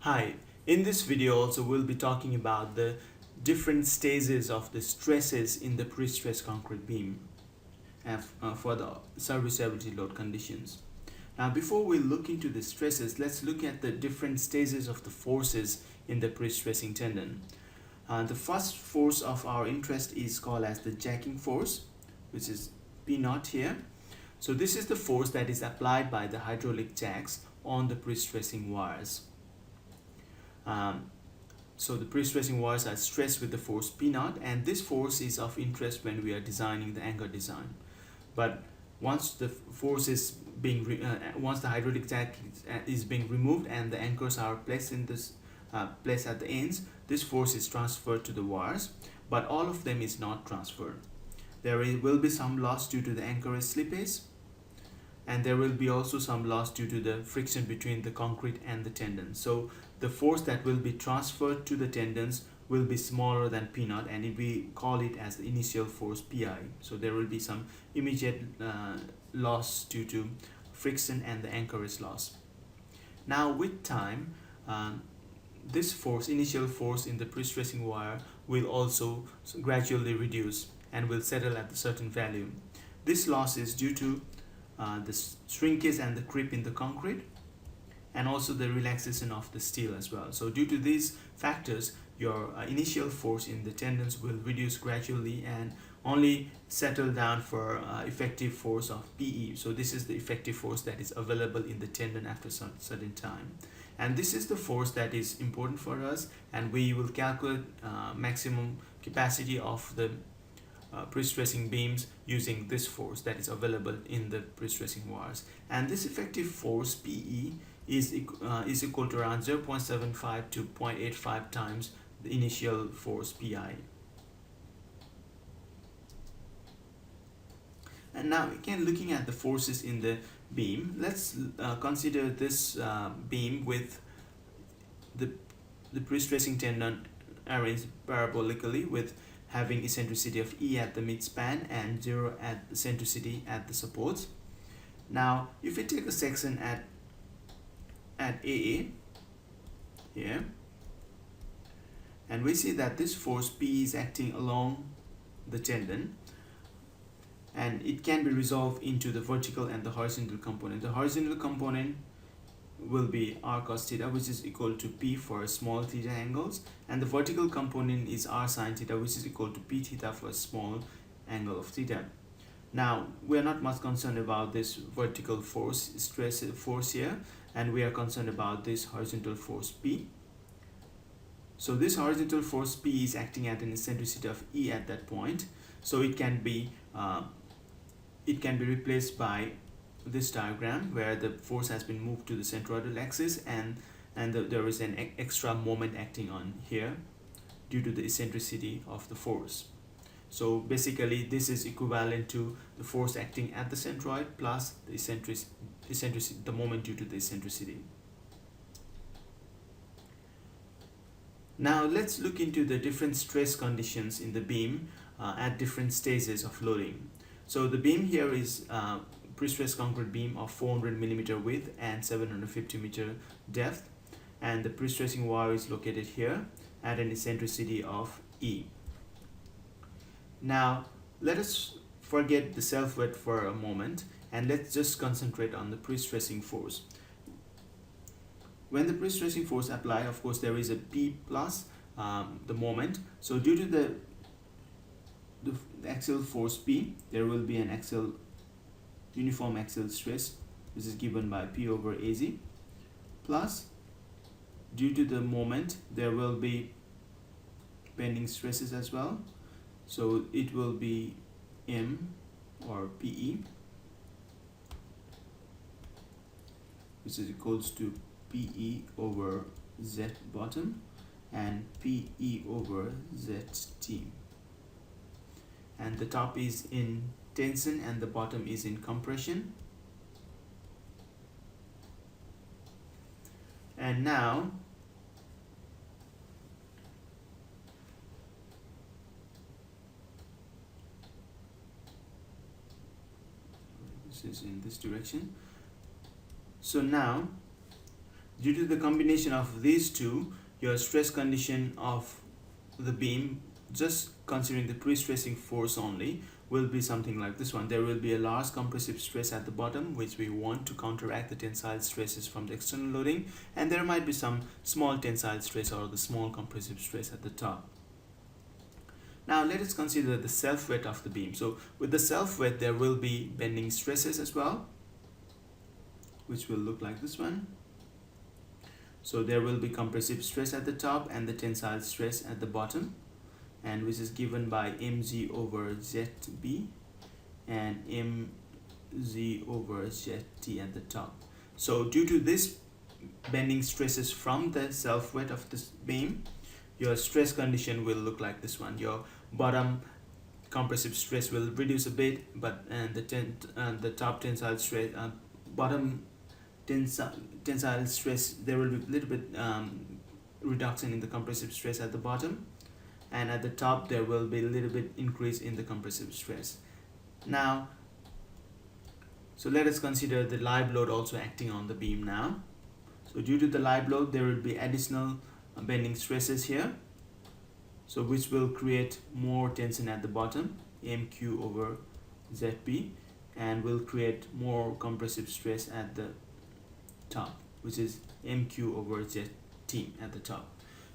Hi, in this video also we'll be talking about the different stages of the stresses in the pre-stressed concrete beam for the serviceability load conditions. Now before we look into the stresses, let's look at the different stages of the forces in the pre-stressing tendon. The first force of our interest is called as the jacking force, which is P naught here. So this is the force that is applied by the hydraulic jacks on the pre-stressing wires. So the pre-stressing wires are stressed with the force P naught, and this force is of interest when we are designing the anchor design. But once the force is being once the hydraulic jack is being removed and the anchors are placed in this placed at the ends, this force is transferred to the wires, but all of them is not transferred. There will be some loss due to the anchorage slippage, and there will be also some loss due to the friction between the concrete and the tendon. So the force that will be transferred to the tendons will be smaller than P naught, and we call it as the initial force Pi. So there will be some immediate loss due to friction and the anchorage loss. Now with time, this force, initial force in the pre-stressing wire, will also gradually reduce and will settle at a certain value. This loss is due to the shrinkage and the creep in the concrete, and also the relaxation of the steel as well. So due to these factors, your initial force in the tendons will reduce gradually and only settle down for effective force of PE. So this is the effective force that is available in the tendon after some certain time, and this is the force that is important for us, and we will calculate maximum capacity of the pre-stressing beams using this force that is available in the pre-stressing wires. And this effective force PE is equal to around 0.75 to 0.85 times the initial force PI. And now again, looking at the forces in the beam, let's consider this beam with the pre-stressing tendon arranged parabolically, with having eccentricity of E at the midspan and 0 at the centricity at the supports. Now if we take a section at AA here, and we see that this force P is acting along the tendon, and it can be resolved into the vertical and the horizontal component. The horizontal component will be r cos theta, which is equal to P for small theta angles, and the vertical component is r sin theta, which is equal to P theta for a small angle of theta. Now we are not much concerned about this vertical force, stress force here, and we are concerned about this horizontal force P. So this horizontal force P is acting at an eccentricity of E at that point, so it can be replaced by this diagram, where the force has been moved to the centroidal axis, and there is an extra moment acting on here due to the eccentricity of the force. So basically this is equivalent to the force acting at the centroid plus the eccentricity, the moment due to the eccentricity. Now let's look into the different stress conditions in the beam at different stages of loading. So the beam here is pre-stressed concrete beam of 400 millimeter width and 750 meter depth, and the pre-stressing wire is located here at an eccentricity of E. Now let us forget the self-weight for a moment, and let's just concentrate on the pre-stressing force. When the pre-stressing force apply, of course there is a P plus the moment. So due to the axial force P, there will be an uniform axial stress, which is given by P over AZ, plus due to the moment there will be bending stresses as well, so it will be M or PE, which is equals to PE over Z bottom and PE over ZT, and the top is in tension and the bottom is in compression. And now this is in this direction. So now Due to the combination of these two, your stress condition of the beam, just considering the pre-stressing force only, will be something like this one. There will be a large compressive stress at the bottom, which we want to counteract the tensile stresses from the external loading, and there might be some small tensile stress or the small compressive stress at the top. Now let us consider the self-weight of the beam. So with the self-weight, there will be bending stresses as well, which will look like this one. So there will be compressive stress at the top and the tensile stress at the bottom, and which is given by mg over zb and mz over zt at the top. So due to this bending stresses from the self-weight of this beam, your stress condition will look like this one. Your bottom compressive stress will reduce a bit, but the top tensile stress, bottom tensile stress, there will be a little bit reduction in the compressive stress at the bottom, and at the top there will be a little bit increase in the compressive stress. Now, so let us consider the live load also acting on the beam now. So due to the live load, there will be additional bending stresses here, so which will create more tension at the bottom, mq over zp, and will create more compressive stress at the top, which is mq over zt at the top.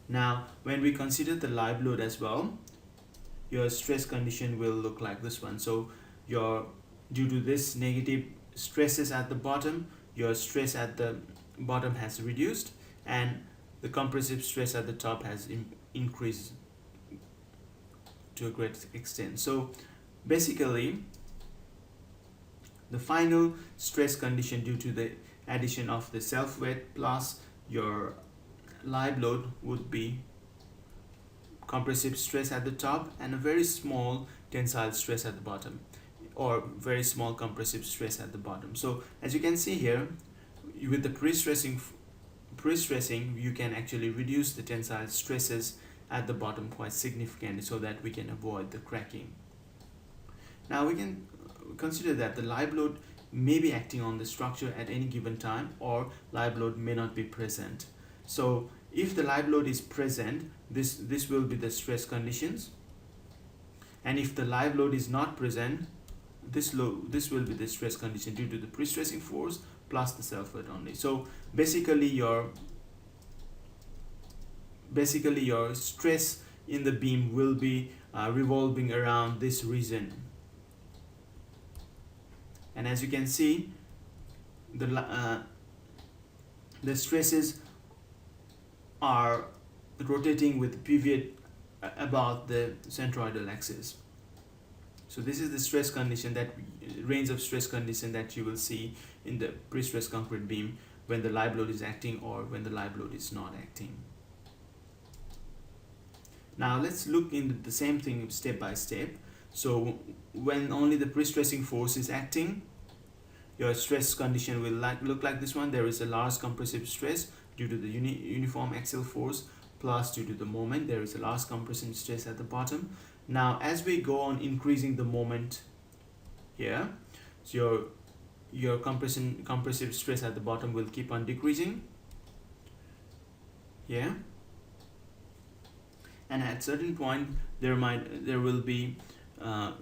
Now when we consider the live load as well, your stress condition will look like this one. So due to this negative stresses at the bottom, your stress at the bottom has reduced, and the compressive stress at the top has increased to a great extent. So basically, the final stress condition due to the addition of the self-weight plus your live load would be compressive stress at the top and a very small tensile stress at the bottom, or very small compressive stress at the bottom. So as you can see here, with the pre-stressing, you can actually reduce the tensile stresses at the bottom quite significantly, so that we can avoid the cracking. Now we can consider that the live load may be acting on the structure at any given time, or live load may not be present. So if the live load is present, this will be the stress conditions, and if the live load is not present, this will be the stress condition due to the pre-stressing force plus the self-weight only. So basically your stress in the beam will be revolving around this region. And as you can see, the stresses are rotating with pivot about the centroidal axis. So this is the stress condition, that range of stress condition that you will see in the pre-stressed concrete beam when the live load is acting or when the live load is not acting. Now let's look into the same thing step by step. So when only the pre-stressing force is acting, your stress condition will look like this one. There is a large compressive stress due to the uniform axial force, plus due to the moment there is a large compression stress at the bottom. Now as we go on increasing the moment here, so your compressive stress at the bottom will keep on decreasing here, and at certain point there will be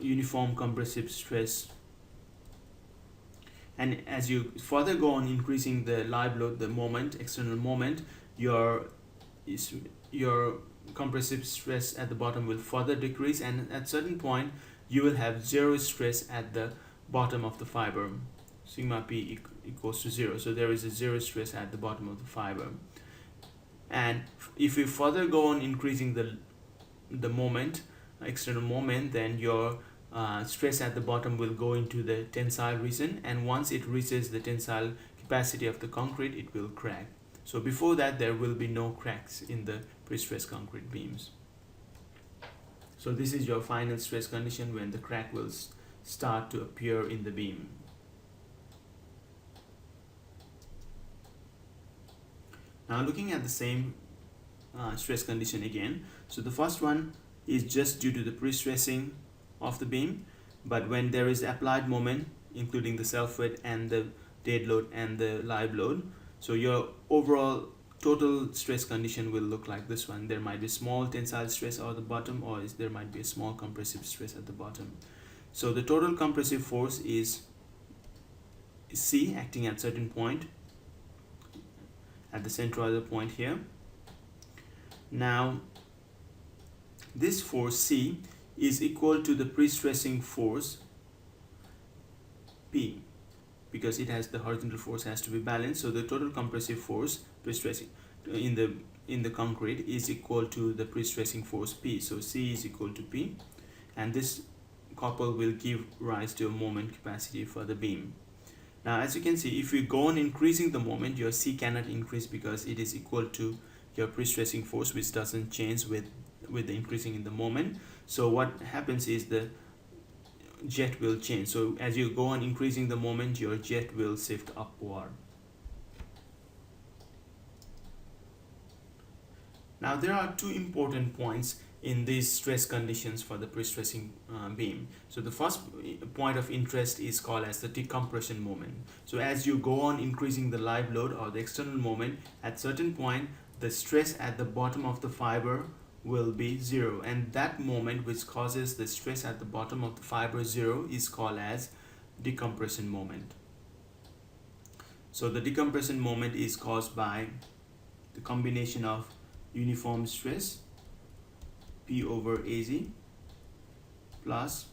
uniform compressive stress. And as you further go on increasing the live load, the moment, external moment, your compressive stress at the bottom will further decrease, and at certain point you will have zero stress at the bottom of the fiber. Sigma p equals to 0. So there is a zero stress at the bottom of the fiber. And if you further go on increasing the moment, external moment, then your stress at the bottom will go into the tensile region, and once it reaches the tensile capacity of the concrete, it will crack. So before that, there will be no cracks in the pre-stressed concrete beams. So this is your final stress condition when the crack will start to appear in the beam. Now looking at the same stress condition again. So the first one is just due to the pre-stressing of the beam, but when there is applied moment, including the self-weight and the dead load and the live load, So your overall total stress condition will look like this one. There might be small tensile stress at the bottom, or there might be a small compressive stress at the bottom. So the total compressive force is C, acting at certain point at the central point here. Now this force C is equal to the pre-stressing force P, because it has the horizontal force has to be balanced. So the total compressive force pre-stressing in the concrete is equal to the pre-stressing force P. So C is equal to P, and this couple will give rise to a moment capacity for the beam. Now as you can see, if you go on increasing the moment, your C cannot increase because it is equal to your pre-stressing force, which doesn't change with the increasing in the moment. So what happens is the jet will change. So as you go on increasing the moment, your jet will shift upward. Now there are two important points in these stress conditions for the pre-stressing beam. So the first point of interest is called as the decompression moment. So as you go on increasing the live load or the external moment, at certain point the stress at the bottom of the fiber will be zero, and that moment which causes the stress at the bottom of the fiber zero is called as decompression moment. So the decompression moment is caused by the combination of uniform stress P over AZ plus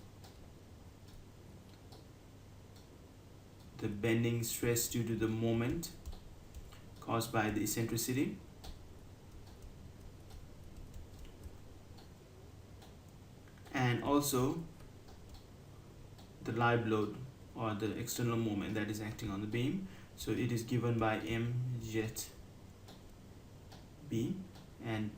the bending stress due to the moment caused by the eccentricity and also the live load or the external moment that is acting on the beam. So it is given by M jet B, and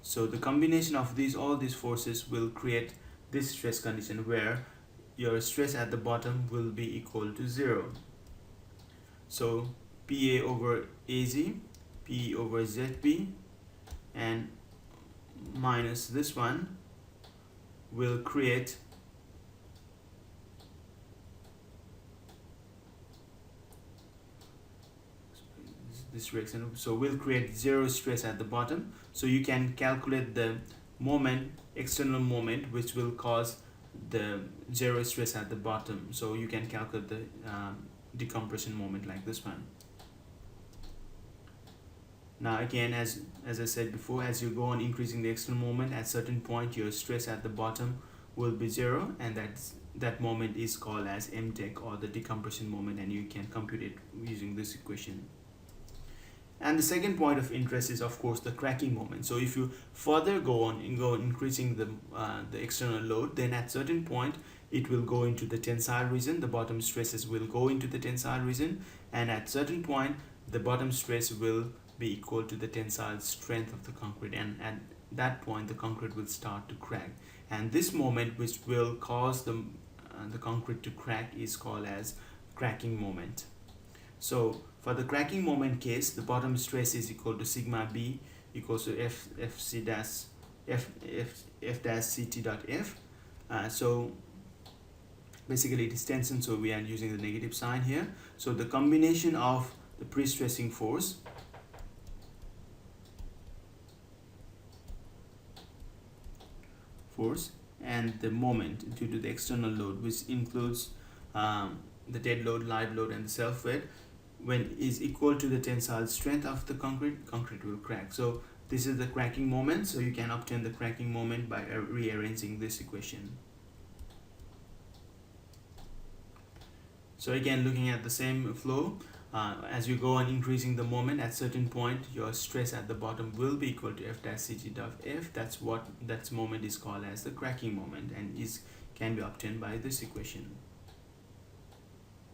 so the combination of all these forces will create this stress condition where your stress at the bottom will be equal to zero. So PA over AZ, P over ZB, and minus this one will create this reaction. So we'll create zero stress at the bottom. So you can calculate the moment, external moment, which will cause the zero stress at the bottom. So you can calculate the decompression moment like this one. Now again, as I said before, as you go on increasing the external moment, at certain point your stress at the bottom will be zero, and that moment is called as MTech, or the decompression moment, and you can compute it using this equation. And the second point of interest is of course the cracking moment. So if you further go on increasing the external load, then at certain point it will go into the tensile region. The bottom stresses will go into the tensile region, and at certain point the bottom stress will be equal to the tensile strength of the concrete, and at that point the concrete will start to crack. And this moment, which will cause the concrete to crack, is called as cracking moment. So for the cracking moment case, the bottom stress is equal to sigma B equals to F dash CT dot F. So basically it is tension, so we are using the negative sign here. So the combination of the pre-stressing force and the moment due to the external load, which includes the dead load, live load, and the self weight, when is equal to the tensile strength of the concrete will crack. So this is the cracking moment. So you can obtain the cracking moment by rearranging this equation. So again, looking at the same flow, as you go on increasing the moment, at certain point your stress at the bottom will be equal to F dash CT dot F. That moment is called as the cracking moment, and can be obtained by this equation.